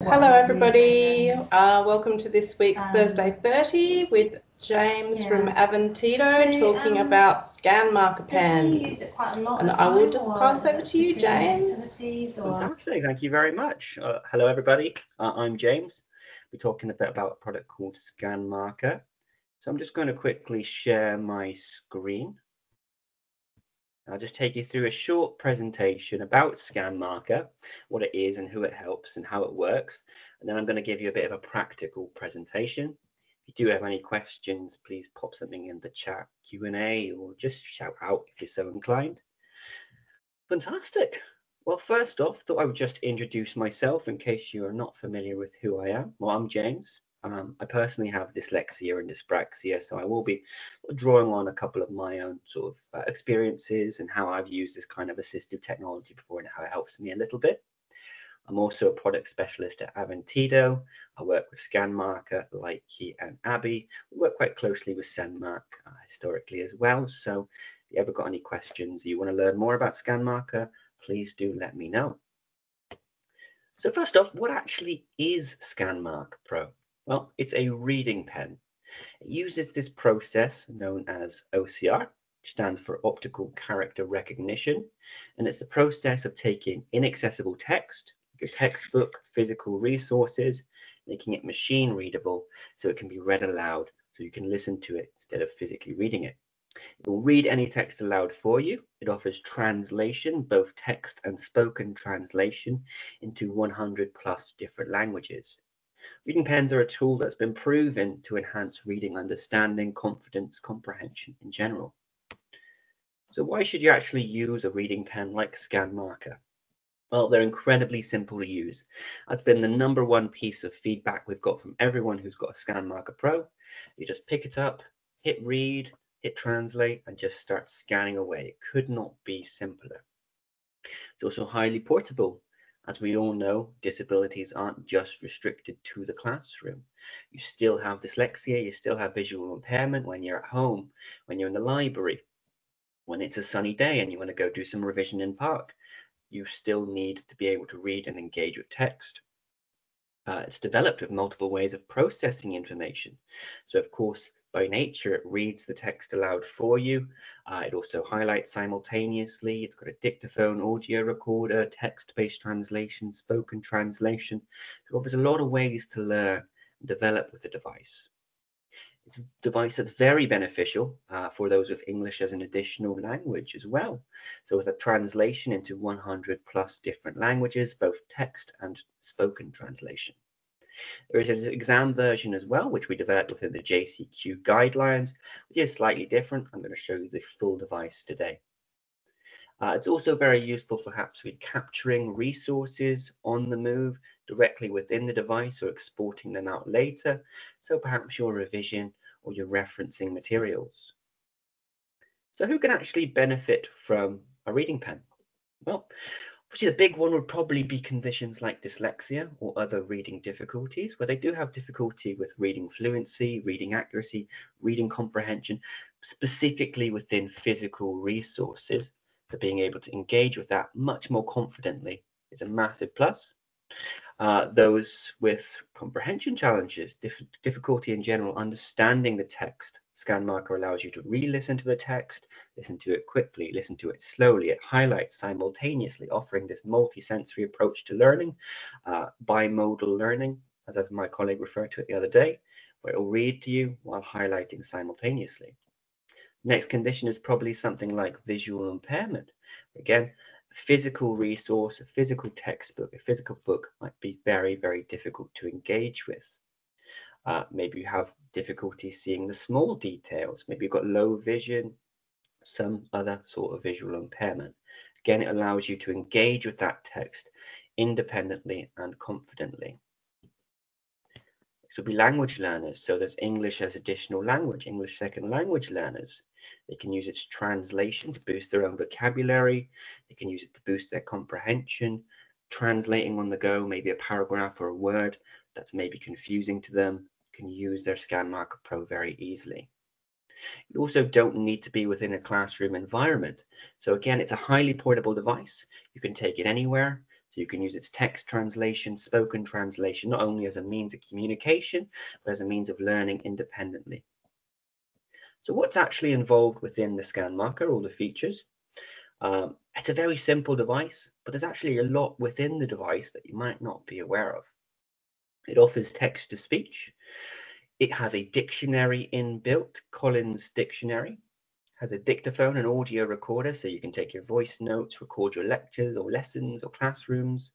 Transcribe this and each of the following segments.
Hello everybody, welcome to this week's Thursday 30 with James from Aventido talking about Scanmarker pens. And I will just pass over to you, James. Fantastic, thank you very much. Hello everybody, I'm James. We're talking a bit about a product called Scanmarker. So I'm just going to quickly share my screen. I'll just take you through a short presentation about Scanmarker, what it is and who it helps and how it works. And then I'm going to give you a bit of a practical presentation. If you do have any questions, please pop something in the chat Q&A or just shout out if you're so inclined. Fantastic. Well, first off, thought I would just introduce myself in case you are not familiar with who I am. Well, I'm James. I personally have dyslexia and dyspraxia, so I will be drawing on a couple of my own sort of experiences and how I've used this kind of assistive technology before and how it helps me a little bit. I'm also a product specialist at Aventido. I work with Scanmarker, Likey and Abby. We work quite closely with CENMAC historically as well. So if you ever got any questions, or you want to learn more about Scanmarker, please do let me know. So first off, what actually is Scanmarker Pro? Well, it's a reading pen. It uses this process known as OCR, which stands for Optical Character Recognition. And it's the process of taking inaccessible text, your textbook, physical resources, making it machine readable so it can be read aloud, so you can listen to it instead of physically reading it. It will read any text aloud for you. It offers translation, both text and spoken translation, into 100+ different languages. Reading pens are a tool that's been proven to enhance reading understanding, confidence, comprehension in general. So why should you actually use a reading pen like Scanmarker? Well, they're incredibly simple to use. That's been the #1 piece of feedback we've got from everyone who's got a Scanmarker Pro. You just pick it up, hit read, hit translate, and just start scanning away. It could not be simpler. It's also highly portable. As we all know, disabilities aren't just restricted to the classroom. You still have dyslexia, you still have visual impairment when you're at home, when you're in the library, when it's a sunny day and you want to go do some revision in park. You still need to be able to read and engage with text. It's developed with multiple ways of processing information. So of course, by nature, it reads the text aloud for you. It also highlights simultaneously. It's got a dictaphone, audio recorder, text-based translation, spoken translation. So there's a lot of ways to learn and develop with the device. It's a device that's very beneficial for those with English as an additional language as well. So with a translation into 100+ different languages, both text and spoken translation. There is an exam version as well, which we developed within the JCQ guidelines, which is slightly different. I'm going to show you the full device today. It's also very useful for perhaps with capturing resources on the move directly within the device or exporting them out later. So perhaps your revision or your referencing materials. So who can actually benefit from a reading pen? Well, obviously, the big one would probably be conditions like dyslexia or other reading difficulties, where they do have difficulty with reading fluency, reading accuracy, reading comprehension, specifically within physical resources. So being able to engage with that much more confidently is a massive plus. Those with comprehension challenges, difficulty in general understanding the text, Scanmarker allows you to re-listen to the text, listen to it quickly, listen to it slowly. It highlights simultaneously, offering this multi-sensory approach to learning, bimodal learning, as my colleague referred to it the other day, where it will read to you while highlighting simultaneously. Next condition is probably something like visual impairment. Again, a physical resource, a physical textbook, a physical book might be very, very difficult to engage with. Maybe you have difficulty seeing the small details. Maybe you've got low vision, some other sort of visual impairment. Again, it allows you to engage with that text independently and confidently. This would be language learners. So there's English as additional language, English second language learners. They can use its translation to boost their own vocabulary. They can use it to boost their comprehension, translating on the go, maybe a paragraph or a word that's maybe confusing to them. Can use their Scanmarker Pro very easily. You also don't need to be within a classroom environment. So again, it's a highly portable device. You can take it anywhere. So you can use its text translation, spoken translation, not only as a means of communication, but as a means of learning independently. So what's actually involved within the Scanmarker, all the features? It's a very simple device, but there's actually a lot within the device that you might not be aware of. It offers text-to-speech. It has a dictionary inbuilt, Collins Dictionary. Has a dictaphone and audio recorder, so you can take your voice notes, record your lectures or lessons or classrooms.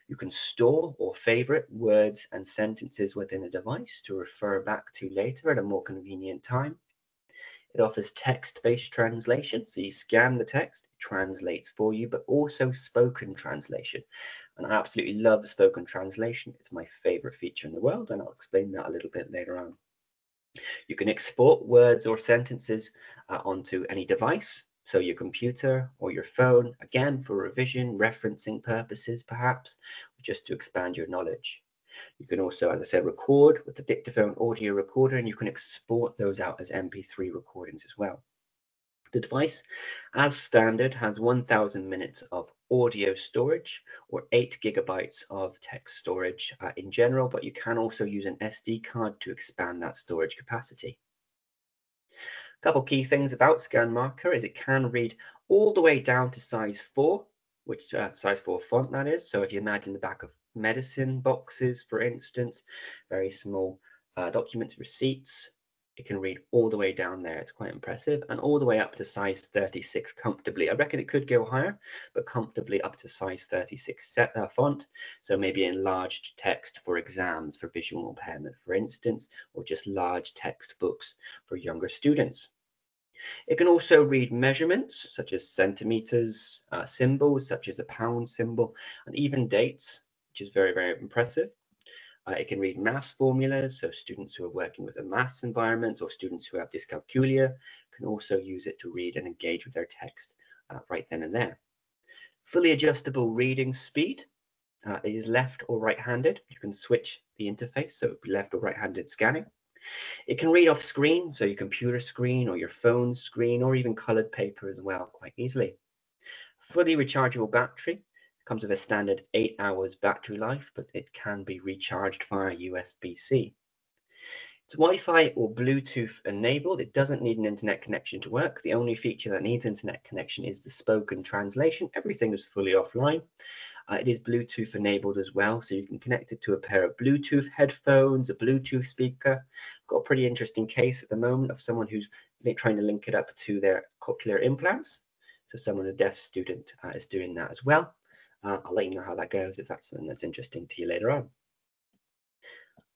You can store or favorite words and sentences within a device to refer back to later at a more convenient time. It offers text-based translation, so you scan the text, it translates for you, but also spoken translation. And I absolutely love the spoken translation. It's my favorite feature in the world, and I'll explain that a little bit later on. You can export words or sentences onto any device, so your computer or your phone, again for revision, referencing purposes perhaps, just to expand your knowledge. You can also, as I said, record with the dictaphone audio recorder, and you can export those out as MP3 recordings as well. The device, as standard, has 1,000 minutes of audio storage or 8 gigabytes of text storage in general, but you can also use an SD card to expand that storage capacity. A couple key things about Scanmarker is it can read all the way down to size 4, which size 4 font that is. So if you imagine the back of medicine boxes, for instance, very small documents, receipts, it can read all the way down there. It's quite impressive, and all the way up to size 36 comfortably. I reckon it could go higher, but comfortably up to size 36 font. So maybe enlarged text for exams for visual impairment, for instance, or just large textbooks for younger students. It can also read measurements such as centimeters, symbols such as the pound symbol, and even dates, which is very, very impressive. It can read maths formulas, so students who are working with a maths environment or students who have dyscalculia can also use it to read and engage with their text right then and there. Fully adjustable reading speed. It is left or right-handed. You can switch the interface, so it would be left or right-handed scanning. It can read off screen, so your computer screen or your phone screen or even colored paper as well, quite easily. Fully rechargeable battery. Comes with a standard 8 hours battery life, but it can be recharged via USB-C. It's Wi-Fi or Bluetooth enabled. It doesn't need an internet connection to work. The only feature that needs internet connection is the spoken translation. Everything is fully offline. It is Bluetooth enabled as well, so you can connect it to a pair of Bluetooth headphones, a Bluetooth speaker. I've got a pretty interesting case at the moment of someone who's trying to link it up to their cochlear implants. So someone, a deaf student, is doing that as well. I'll let you know how that goes if that's something that's interesting to you later on.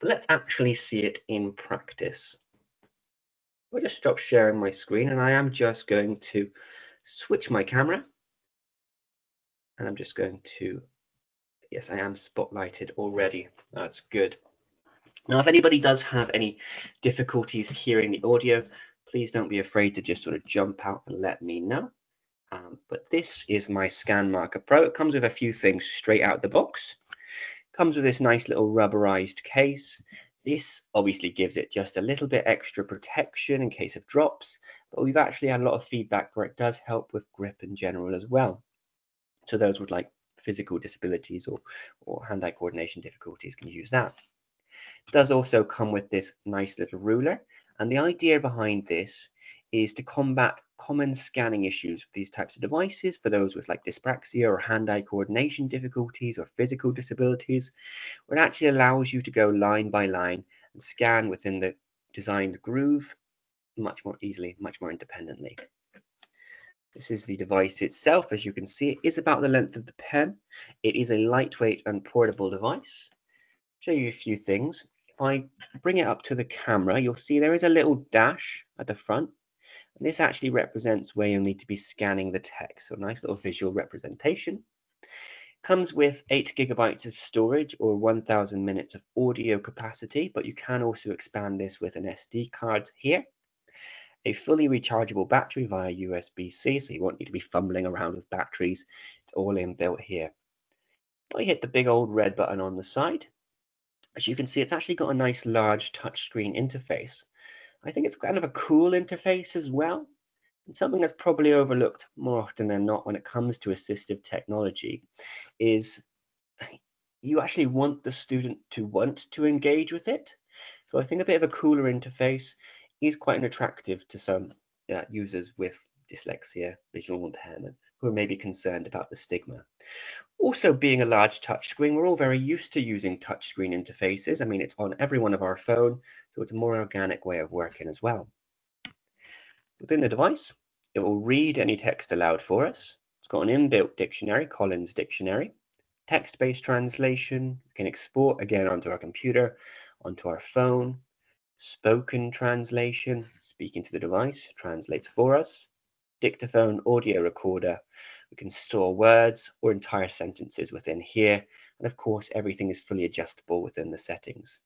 But let's actually see it in practice. I'll just stop sharing my screen, and I am just going to switch my camera. And I'm just going to, yes, I am spotlighted already. That's good. Now, if anybody does have any difficulties hearing the audio, please don't be afraid to just sort of jump out and let me know. But this is my Scanmarker Pro. It comes with a few things straight out of the box. It comes with this nice little rubberized case. This obviously gives it just a little bit extra protection in case of drops, but we've actually had a lot of feedback where it does help with grip in general as well. So those with like physical disabilities or hand-eye coordination difficulties can use that. It does also come with this nice little ruler, and the idea behind this is to combat common scanning issues with these types of devices for those with like dyspraxia or hand-eye coordination difficulties or physical disabilities, where it actually allows you to go line by line and scan within the designed groove much more easily, much more independently. This is the device itself. As you can see, it is about the length of the pen. It is a lightweight and portable device. Show you a few things. If I bring it up to the camera, you'll see there is a little dash at the front. And this actually represents where you'll need to be scanning the text. So a nice little visual representation. Comes with 8 gigabytes of storage or 1,000 minutes of audio capacity, but you can also expand this with an SD card here. A fully rechargeable battery via USB-C, so you won't need to be fumbling around with batteries. It's all inbuilt here. I hit the big old red button on the side. As you can see, it's actually got a nice large touchscreen interface. I think it's kind of a cool interface as well. And something that's probably overlooked more often than not when it comes to assistive technology is you actually want the student to want to engage with it. So I think a bit of a cooler interface is quite attractive to some users with dyslexia, visual impairment, who are maybe concerned about the stigma. Also, being a large touchscreen, we're all very used to using touchscreen interfaces. I mean, it's on every one of our phone, so it's a more organic way of working as well. Within the device, it will read any text aloud for us. It's got an inbuilt dictionary, Collins Dictionary, text-based translation. We can export again onto our computer, onto our phone, spoken translation, speaking to the device, translates for us, dictaphone, audio recorder. We can store words or entire sentences within here. And of course, everything is fully adjustable within the settings.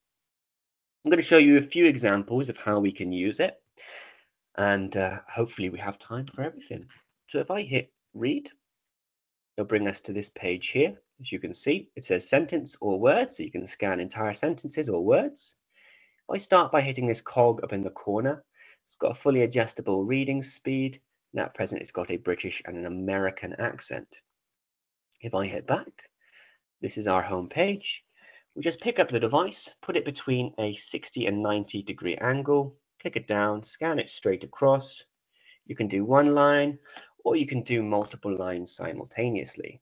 I'm going to show you a few examples of how we can use it. And hopefully we have time for everything. So if I hit read, it'll bring us to this page here. As you can see, it says sentence or words, so you can scan entire sentences or words. I start by hitting this cog up in the corner. It's got a fully adjustable reading speed. And at present, it's got a British and an American accent. If I hit back, this is our home page. We just pick up the device, put it between a 60 and 90 degree angle, click it down, scan it straight across. You can do one line, or you can do multiple lines simultaneously.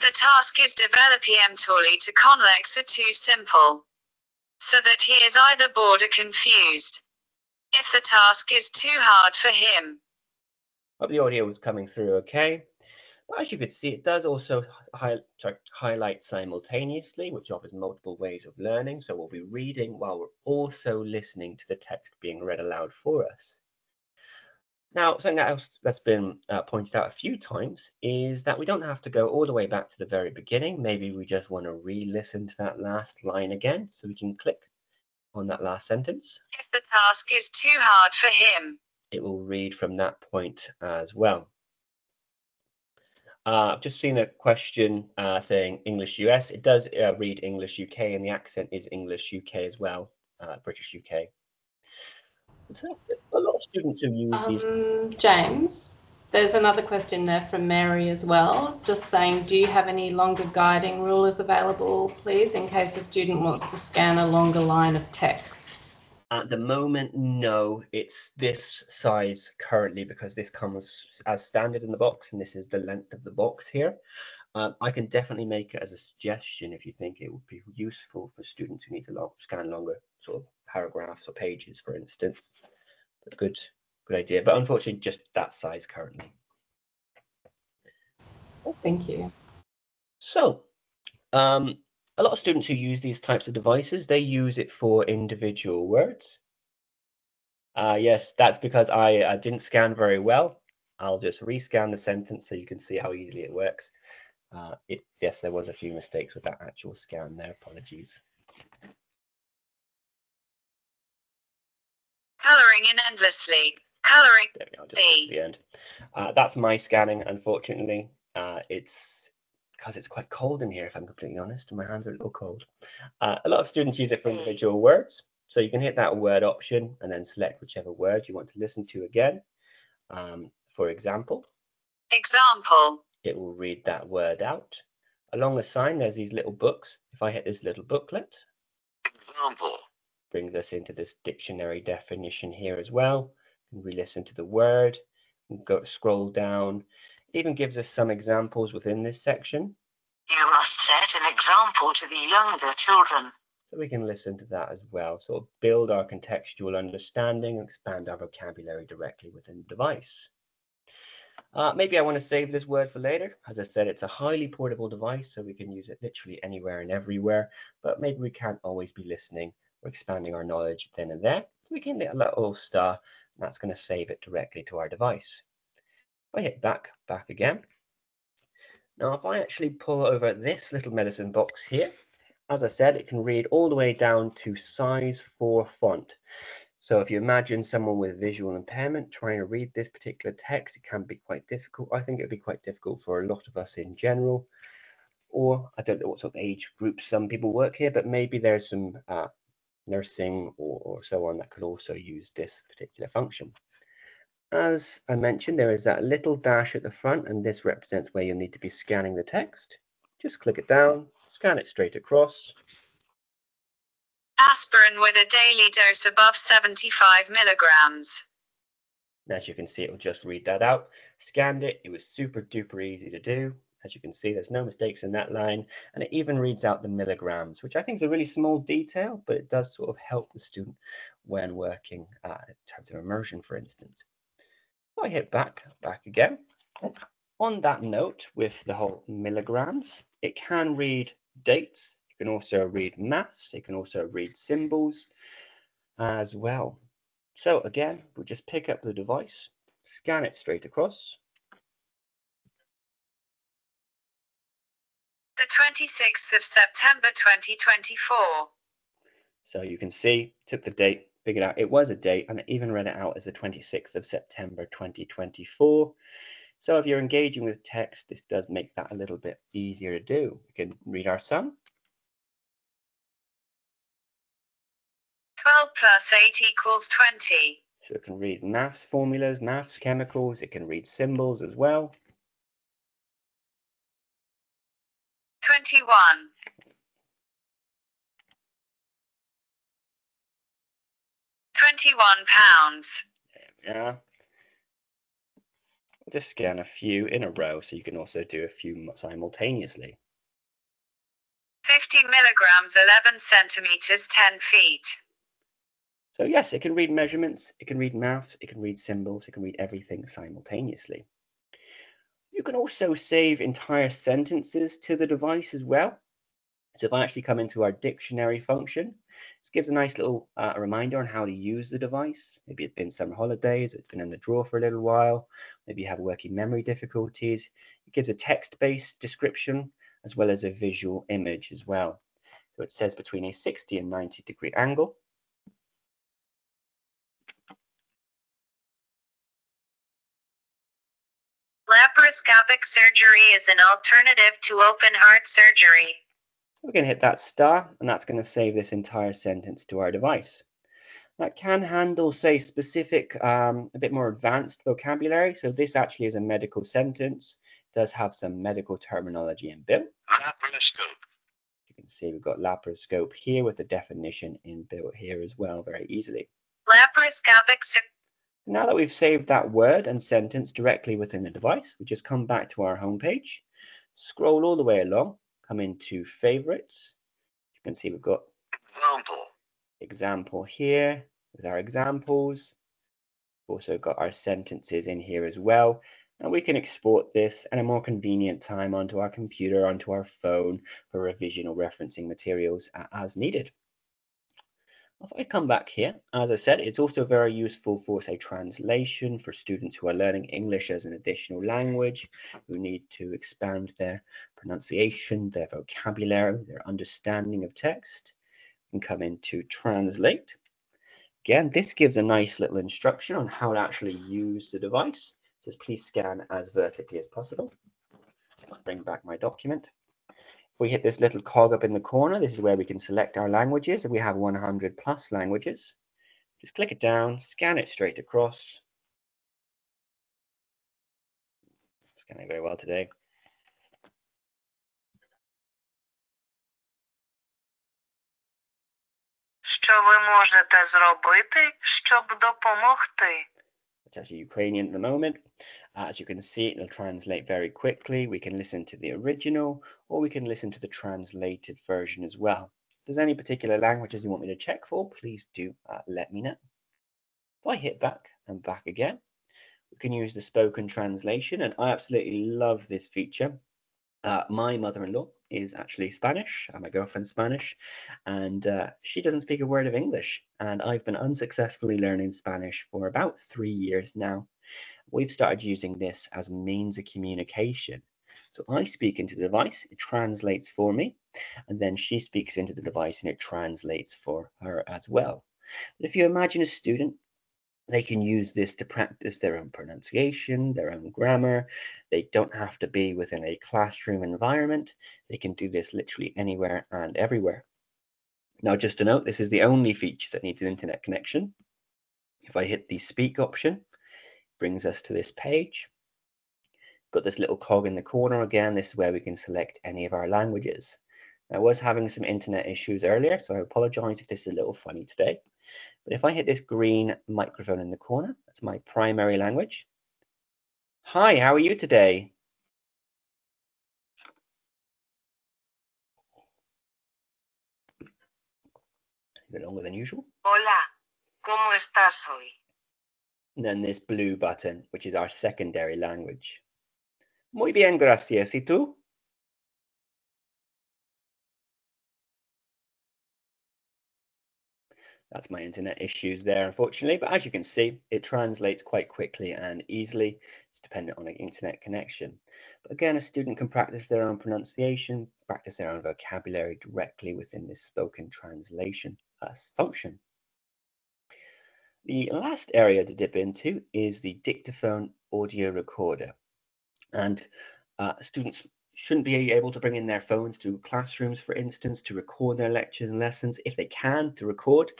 The task is develop mentally to conlex are too simple, so that he is either bored or confused. If the task is too hard for him. Hope the audio was coming through okay. But as you can see, it does also highlight simultaneously, which offers multiple ways of learning. So we'll be reading while we're also listening to the text being read aloud for us. Now, something else that's been pointed out a few times is that we don't have to go all the way back to the very beginning. Maybe we just want to re-listen to that last line again. So we can click on that last sentence. If the task is too hard for him, it will read from that point as well. I've just seen a question saying English US. It does read English UK, and the accent is English UK as well, British UK. A lot of students who use these. James, there's another question there from Mary as well, just saying, do you have any longer guiding rulers available, please, in case a student wants to scan a longer line of text? At the moment, no, it's this size currently because this comes as standard in the box and this is the length of the box here. I can definitely make it as a suggestion if you think it would be useful for students who need to scan longer sort of paragraphs or pages, for instance. But good idea, but unfortunately just that size currently. Well, thank you. So, a lot of students who use these types of devices, they use it for individual words. Yes, that's because I didn't scan very well. I'll just rescan the sentence so you can see how easily it works. Yes, there was a few mistakes with that actual scan there. Apologies. Colouring in endlessly. Colouring. There we are, just at the end. That's my scanning, unfortunately. It's because it's quite cold in here, if I'm completely honest, and my hands are a little cold. A lot of students use it for individual words. So you can hit that word option and then select whichever word you want to listen to again. For example. Example. It will read that word out. Along the sign, there's these little books. If I hit this little booklet, example, brings us into this dictionary definition here as well. You can re-listen to the word, and go scroll down. It even gives us some examples within this section. You must set an example to the younger children. So we can listen to that as well, sort of build our contextual understanding and expand our vocabulary directly within the device. Maybe I want to save this word for later. As I said, it's a highly portable device, so we can use it literally anywhere and everywhere, but maybe we can't always be listening or expanding our knowledge then and there. So we can hit a little star, and that's going to save it directly to our device. If I hit back again. Now, if I actually pull over this little medicine box here, as I said, it can read all the way down to size 4 font. So if you imagine someone with visual impairment trying to read this particular text, it can be quite difficult. I think it would be quite difficult for a lot of us in general. Or I don't know what sort of age groups some people work here, but maybe there's some nursing or so on that could also use this particular function. As I mentioned, there is that little dash at the front, and this represents where you'll need to be scanning the text. Just click it down, scan it straight across. Aspirin with a daily dose above 75 milligrams. And as you can see, it will just read that out. Scanned it. It was super duper easy to do. As you can see, there's no mistakes in that line, and it even reads out the milligrams, which I think is a really small detail, but it does sort of help the student when working in terms of immersion, for instance. So I hit back again. And on that note, with the whole milligrams, it can read dates. It can also read maths. It can also read symbols as well. So again, we'll just pick up the device, scan it straight across. The 26th of September 2024. So you can see, took the date, figured out it was a date, and it even read it out as the 26th of September 2024. So if you're engaging with text, this does make that a little bit easier to do. We can read our sum. 12 plus 8 equals 20. So it can read maths formulas, maths chemicals. It can read symbols as well. 21. 21 pounds. There we are. We'll just scan a few in a row, so you can also do a few simultaneously. 50 milligrams, 11 centimeters, 10 feet. So yes, it can read measurements, it can read maths, it can read symbols, it can read everything simultaneously. You can also save entire sentences to the device as well. So if I actually come into our dictionary function, this gives a nice little reminder on how to use the device. Maybe it's been summer holidays, it's been in the drawer for a little while, maybe you have working memory difficulties. It gives a text-based description as well as a visual image as well. So it says between a 60 and 90 degree angle. Laparoscopic surgery is an alternative to open heart surgery. We're going to hit that star, and that's going to save this entire sentence to our device. That can handle, say, specific, a bit more advanced vocabulary. So this actually is a medical sentence. It does have some medical terminology inbuilt. Laparoscope. You can see we've got laparoscope here with the definition inbuilt here as well, very easily. Laparoscopic surgery. Now that we've saved that word and sentence directly within the device, we just come back to our home page, scroll all the way along, come into favorites. You can see we've got example here with our examples. We've also got our sentences in here as well. And we can export this at a more convenient time onto our computer, onto our phone for revision or referencing materials as needed. If I come back here, as I said, it's also very useful for, say, translation for students who are learning English as an additional language, who need to expand their pronunciation, their vocabulary, their understanding of text. You can come into translate. Again, this gives a nice little instruction on how to actually use the device. It says, please scan as vertically as possible. I'll bring back my document. We hit this little cog up in the corner. This is where we can select our languages, and we have 100 plus languages. Just click it down, scan it straight across. Scanning very well today. Що ви можете зробити, щоб допомогти? It's actually Ukrainian at the moment. As you can see, it'll translate very quickly. We can listen to the original, or we can listen to the translated version as well. If there's any particular languages you want me to check for, please do let me know. If I hit back and back again, we can use the spoken translation, and I absolutely love this feature. My mother-in-law is actually Spanish, and my girlfriend's Spanish, and she doesn't speak a word of English, and I've been unsuccessfully learning Spanish for about 3 years now. We've started using this as a means of communication. So I speak into the device, it translates for me, and then she speaks into the device and it translates for her as well. But if you imagine a student, they can use this to practice their own pronunciation, their own grammar. They don't have to be within a classroom environment. They can do this literally anywhere and everywhere. Now, just to note, this is the only feature that needs an internet connection. If I hit the speak option, brings us to this page. Got this little cog in the corner again. This is where we can select any of our languages. I was having some internet issues earlier, so I apologize if this is a little funny today. But if I hit this green microphone in the corner, that's my primary language. Hi, how are you today? A bit longer than usual. Hola, ¿cómo estás hoy? And then this blue button, which is our secondary language. Muy bien, gracias. ¿Y tú? That's my internet issues there, unfortunately. But as you can see, it translates quite quickly and easily. It's dependent on an internet connection. But again, a student can practice their own pronunciation, practice their own vocabulary directly within this spoken translation function. The last area to dip into is the dictaphone audio recorder. And students shouldn't be able to bring in their phones to classrooms, for instance, to record their lectures and lessons. If they can, to record.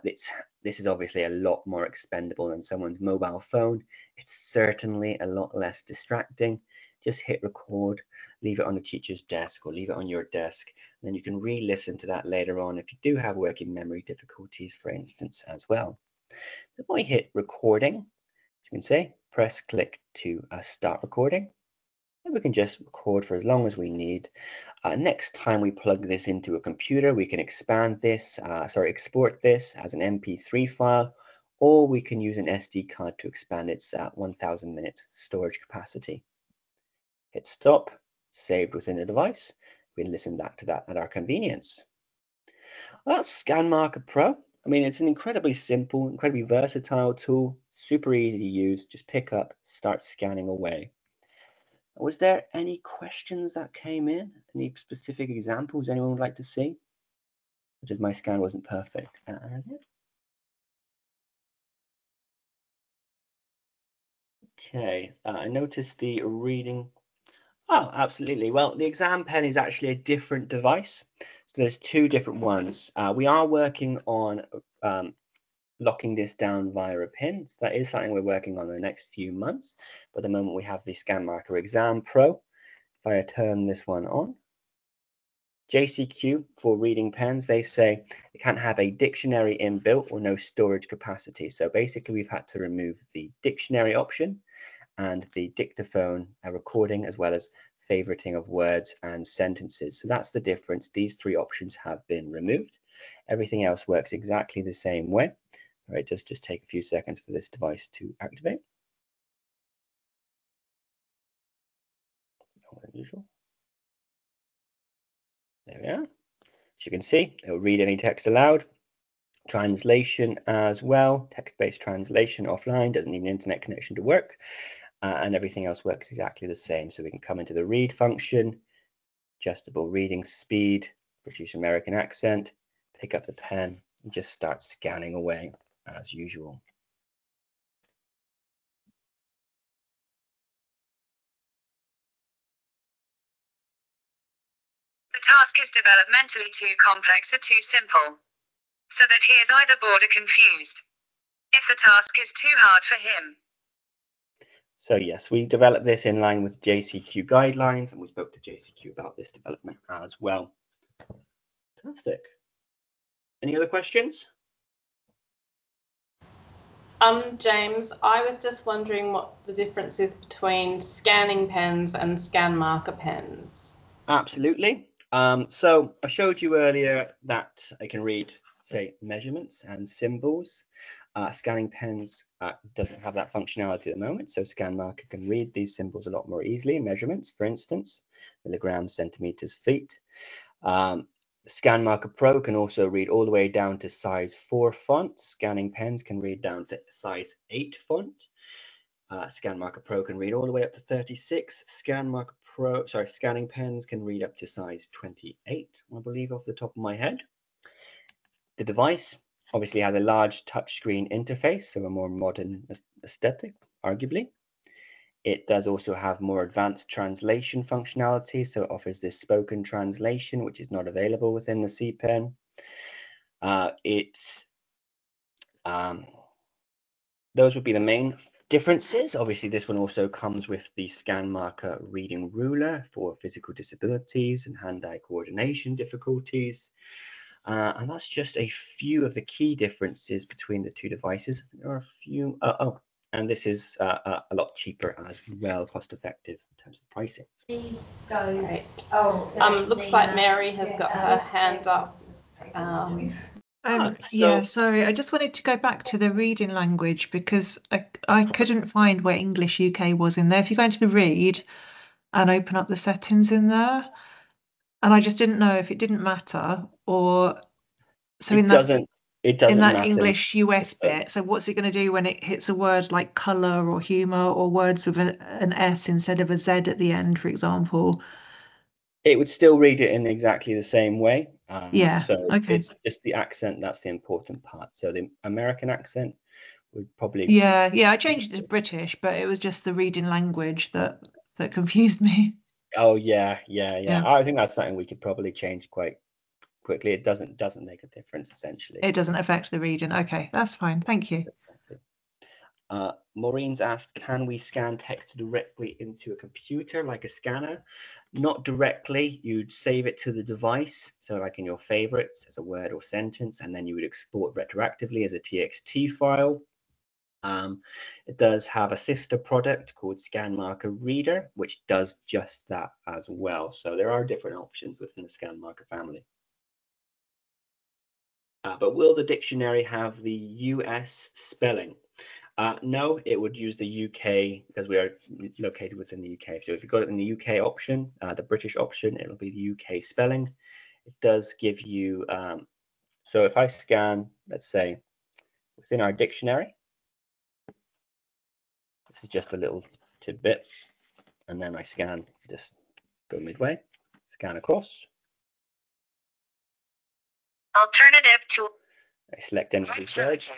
This is obviously a lot more expendable than someone's mobile phone. It's certainly a lot less distracting. Just hit record, leave it on the teacher's desk or leave it on your desk, and then you can re-listen to that later on if you do have working memory difficulties, for instance, as well. If I hit recording, you can say, press click to start recording. And we can just record for as long as we need. Next time we plug this into a computer, we can export this as an MP3 file, or we can use an SD card to expand its 1000 minutes storage capacity. Hit stop, saved within the device. We can listen back to that at our convenience. Well, that's Scanmarker Pro. I mean, it's an incredibly simple, incredibly versatile tool, super easy to use. Just pick up, start scanning away. Was there any questions that came in? Any specific examples anyone would like to see? Because my scan wasn't perfect. Okay, I noticed the reading. Oh, absolutely. Well, the exam pen is actually a different device. So there's two different ones. We are working on locking this down via a pin. So that is something we're working on in the next few months. But at the moment we have the Scanmarker Exam Pro. If I turn this one on, JCQ for reading pens, they say it can't have a dictionary inbuilt or no storage capacity. So basically we've had to remove the dictionary option and the dictaphone recording, as well as favoriting of words and sentences. So that's the difference. These three options have been removed. Everything else works exactly the same way. All right, just take a few seconds for this device to activate. More than usual. There we are. As you can see, it will read any text aloud. Translation as well, text-based translation offline, doesn't need an internet connection to work. And everything else works exactly the same. So we can come into the read function, adjustable reading speed, British American accent, pick up the pen, and just start scanning away as usual. The task is developmentally too complex or too simple, so that he is either bored or confused. If the task is too hard for him. So yes, we developed this in line with JCQ guidelines, and we spoke to JCQ about this development as well. Fantastic. Any other questions? James, I was just wondering what the difference is between scanning pens and Scanmarker pens. Absolutely. So I showed you earlier that I can read, say, measurements and symbols. Scanning pens doesn't have that functionality at the moment, so Scanmarker can read these symbols a lot more easily. Measurements, for instance, milligrams, centimeters, feet. Scanmarker Pro can also read all the way down to size 4 font. Scanning pens can read down to size 8 font. Scanmarker Pro can read all the way up to 36. Scanning pens can read up to size 28, I believe, off the top of my head. The device obviously has a large touchscreen interface, so a more modern aesthetic, arguably. It does also have more advanced translation functionality, so it offers this spoken translation, which is not available within the C Pen. Those would be the main differences. Obviously, this one also comes with the Scanmarker reading ruler for physical disabilities and hand-eye coordination difficulties. And that's just a few of the key differences between the two devices. There are a few. And this is a lot cheaper as well, cost-effective in terms of pricing. Right. Looks like Mary has got her hand up. Yeah, sorry, I just wanted to go back to the reading language because I couldn't find where English UK was in there. If you go into the read and open up the settings in there, and I just didn't know if it didn't matter or so it doesn't matter. English US bit. So what's it going to do when it hits a word like colour or humour or words with an S instead of a Z at the end, for example? It would still read it in exactly the same way. So okay. It's just the accent that's the important part. So the American accent would probably. Yeah, I changed it to British, but it was just the reading language that confused me. Oh yeah. I think that's something we could probably change quite quickly. It doesn't make a difference essentially. It doesn't affect the reading. Okay, that's fine. Thank you. Maureen's asked, can we scan text directly into a computer like a scanner? Not directly. You'd save it to the device, so like in your favorites as a word or sentence, and then you would export retroactively as a TXT file. It does have a sister product called Scanmarker Reader, which does just that as well. So there are different options within the Scanmarker family. But will the dictionary have the US spelling? No, it would use the UK because we are located within the UK. So if you got it in the UK option, the British option, it'll be the UK spelling. It does give you, so if I scan, let's say, within our dictionary, this is just a little tidbit, and then I scan, just go midway, scan across. Alternative to. I select any of these words.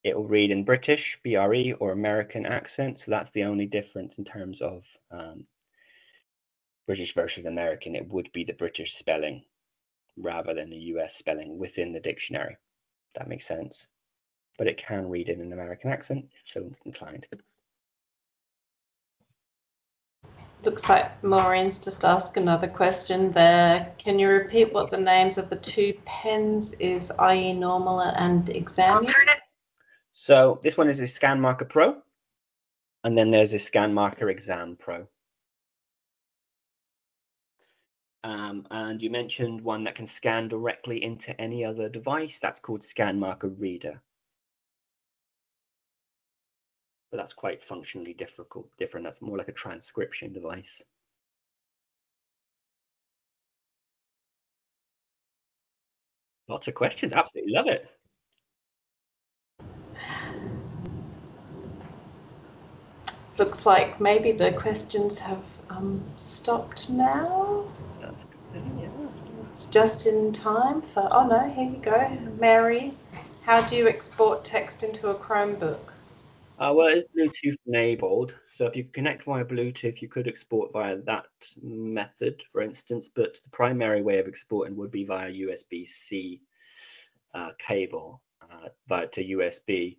It will read in British, BRE, or American accent. So that's the only difference in terms of British versus American. It would be the British spelling rather than the US spelling within the dictionary. If that makes sense. But it can read in an American accent, if so inclined. Looks like Maureen's just asked another question there. Can you repeat what the names of the two pens is, i.e. normal and exam? So this one is a Scanmarker Pro, and then there's a Scanmarker Exam Pro. And you mentioned one that can scan directly into any other device. That's called Scanmarker Reader. But that's quite functionally different. That's more like a transcription device. Lots of questions. Absolutely love it. Looks like maybe the questions have stopped now. That's good. Yeah. It's just in time for, oh no, here you go. Mary, how do you export text into a Chromebook? Well, it's Bluetooth enabled. So if you connect via Bluetooth, you could export via that method, for instance. But the primary way of exporting would be via USB-C cable, via to USB.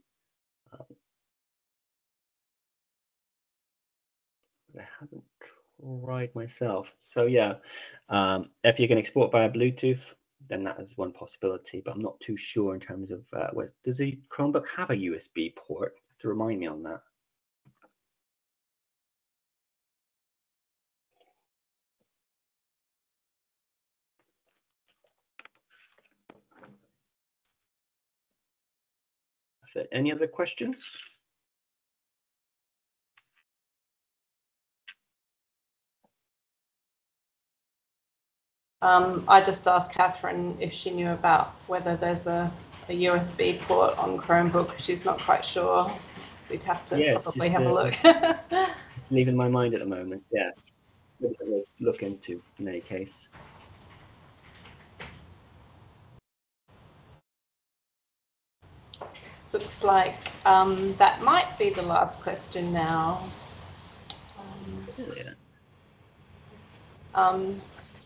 I haven't tried myself. So yeah, if you can export via Bluetooth, then that is one possibility. But I'm not too sure in terms of does the Chromebook have a USB port? To remind me on that. Any other questions? I just asked Catherine if she knew about whether there's a USB port on Chromebook. She's not quite sure. We'd have to probably have a look. It's leaving my mind at the moment. Yeah, we'll look into in any case. Looks like that might be the last question now.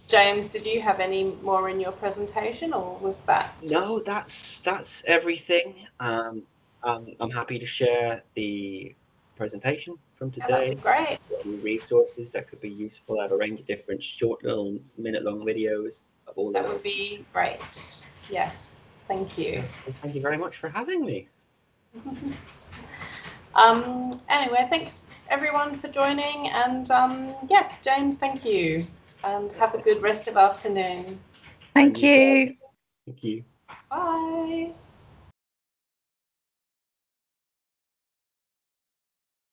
James, did you have any more in your presentation, or was that? No, that's everything. I'm happy to share the presentation from Yeah, that'd today. be great. Any resources that could be useful. I have a range of different short little minute-long videos of all That of would be great. Yes, thank you. Thank you very much for having me. Anyway, thanks everyone for joining, and yes, James, thank you, and have a good rest of afternoon. Thank you. Thank you. Bye.